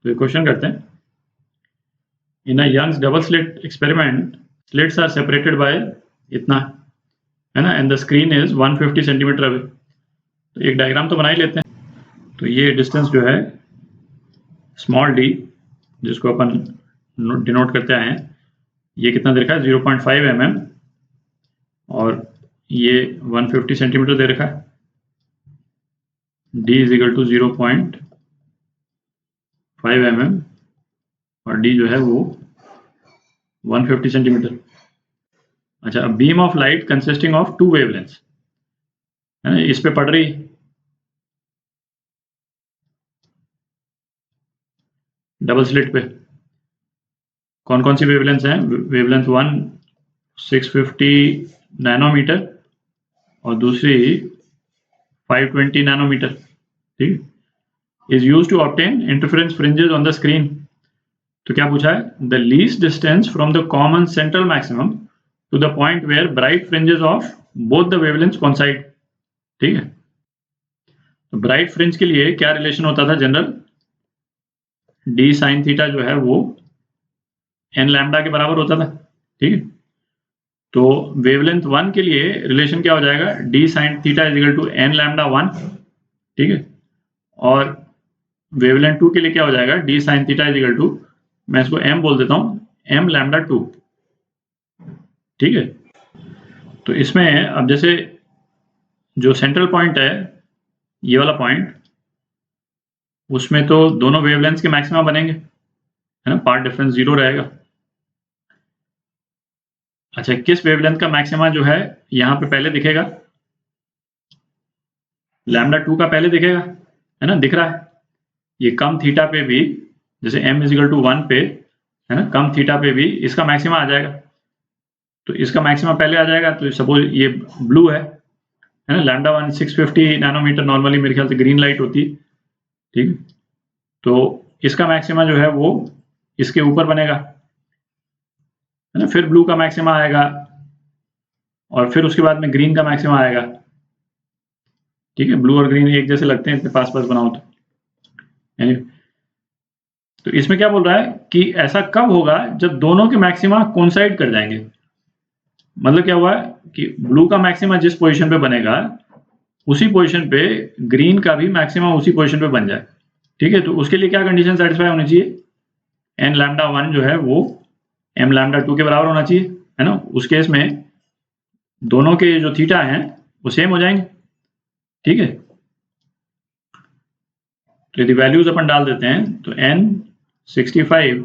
तो ये क्वेश्चन करते हैं, in a Young's double slit experiment slits are separated by इतना, है ना, and the screen is 150 centimeter away. तो एक डायग्राम तो बना ही लेते हैं। तो ये डिस्टेंस जो है स्मॉल डी, जिसको अपन डिनोट करते आए हैं, ये कितना दे रखा है 0.5 mm, और ये 150 सेंटीमीटर दे रखा है। d is equal to 0.5 mm और d जो है वो 150 सेंटीमीटर। अच्छा, beam of light consisting of 2 wavelengths, है ना, इस पे पड़ रही डबल स्लिट पे। कौन कौन सी वेवलेंथ हैं? वेवलेंथ 1 650 नैनोमीटर और दूसरी 520 नैनोमीटर, ठीक, is used to obtain interference fringes on the screen. तो क्या पूछा है? The least distance from the common central maximum to the point where bright fringes of both the wavelengths coincide, ठीक है। तो ब्राइट फ्रिंज के लिए क्या रिलेशन होता था जनरल? डी साइन थीटा जो है वो एन लैम्डा के बराबर होता था, ठीक है। तो वेवलेंथ 1 के लिए रिलेशन क्या हो जाएगा? D sine theta is equal to n lambda 1, ठीक है। और वेवलेंथ 2 के लिए क्या हो जाएगा? D sine theta is equal to, मैं इसको एम बोल देता हूं, एम लैम्डा 2, ठीक है। तो इसमें अब जैसे जो सेंट्रल पॉइंट है, ये वाला पॉइंट, उसमें तो दोनों वेवलेंथ्स के मैक्सिमा बनेंगे, है ना, पार्ट डिफरेंस 0 रहेगा। अच्छा, किस वेवलेंथ का मैक्सिमा जो है यहाँ पे पहले दिखेगा? लैम्डा 2 का पहले दिखेगा, है ना, दिख रहा है। ये कम थीटा पे भी, जैसे m इज इक्वल टू 1 पे, है ना, कम थीटा पे भी इसका मैक्सिमा आ जाएगा। तो इसका मैक्सिमा पहले आ जाएगा। तो सपोज ये ब्लू है ना, लैम्डा 1 650 नैनोमीटर नॉर्मली मेरे ख्याल से ग्रीन लाइट होती, ठीक। तो इसका मैक्सिमा जो है वो इसके ऊपर बनेगा, है ना। फिर ब्लू का मैक्सिमा आएगा और फिर उसके बाद में ग्रीन का मैक्सिमा आएगा, ठीक है। ब्लू और ग्रीन एक जैसे लगते हैं इतने पास पास बनाओ तो। तो इसमें क्या बोल रहा है कि ऐसा कब होगा जब दोनों के मैक्सिमा कोइंसाइड कर जाएंगे। मतलब क्या हुआ कि ब्लू का मैक्सिमा जिस पोजीशन पे बनेगा उसी पोजीशन पे ग्रीन का भी मैक्सिमा उसी पोजीशन पे बन जाए, ठीक है। तो उसके लिए क्या कंडीशन सेटिस्फाई होनी चाहिए? एन लैम्डा 1 जो है वो एम लैम्डा 2 के बराबर होना चाहिए, है ना। उस केस में दोनों के जो थीटा हैं वो सेम हो जाएंगे, ठीक है। तो यदि वैल्यूज अपन डाल देते हैं तो n 65,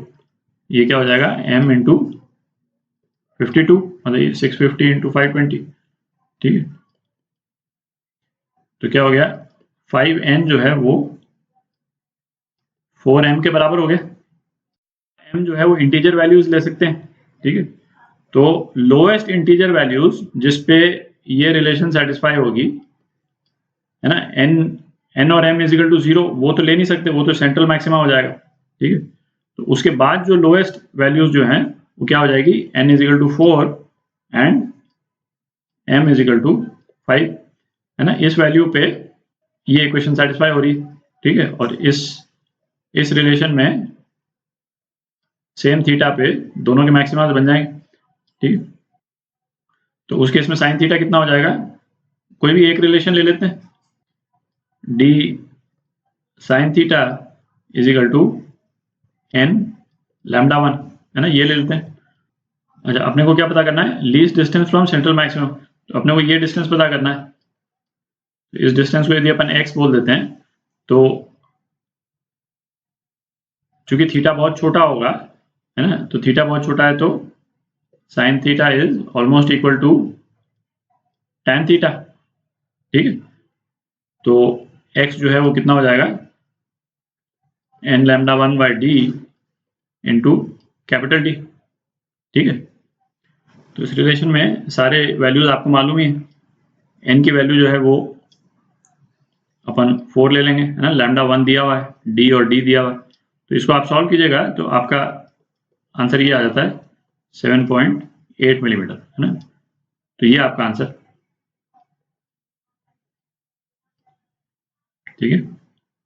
ये क्या हो जाएगा m इंटू 52, मतलब 650 इंटू 520, ठीक है। तो क्या हो गया 5n जो है वो 4m के बराबर हो गया। m जो है वो इंटीजर वैल्यूज ले सकते हैं, ठीक है। तो लोएस्ट इंटीजर वैल्यूज जिस पे ये रिलेशन सेटिस्फाई होगी, है ना, n और m इज इक्वल टू 0, वो तो ले नहीं सकते, वो तो सेंट्रल मैक्सिमा हो जाएगा, ठीक है। तो उसके बाद जो लोएस्ट वैल्यूज जो हैं वो क्या हो जाएगी? n is equal to 4 and m is equal to 5, है ना। इस वैल्यू पे ये इक्वेशन सेटिस्फाई हो रही, ठीक है। और इस रिलेशन में सेम थीटा पे दोनों के मैक्सिमा बन जाएंगे, ठीक। तो उस केस में साइन थीटा कितना हो जाएगा? कोई भी एक रिलेशन ले लेते हैं, d sine theta is equal to n lambda 1, है ना, ये ले लेते हैं। अच्छा, अपने को क्या पता करना है? Least distance from central maximum. तो अपने को ये डिस्टेंस पता करना है। इस डिस्टेंस को यदि अपन x बोल देते हैं तो चूंकि थीटा बहुत छोटा होगा, है ना, तो थीटा बहुत छोटा है तो sine theta is almost equal to tan theta, ठीक है। तो x जो है वो कितना हो जाएगा? n lambda 1 by D into capital D, ठीक है। तो इस रिलेशन में सारे वैल्यूज आपको मालूम ही है। n की वैल्यू जो है वो अपन 4 ले लेंगे, है ना, लैम्डा 1 दिया हुआ है, d और d दिया हुआ है। तो इसको आप सॉल्व कीजिएगा तो आपका आंसर ये आ जाता है 7.8 मिलीमीटर, है ना। तो ये आपका आंसर, ठीक है।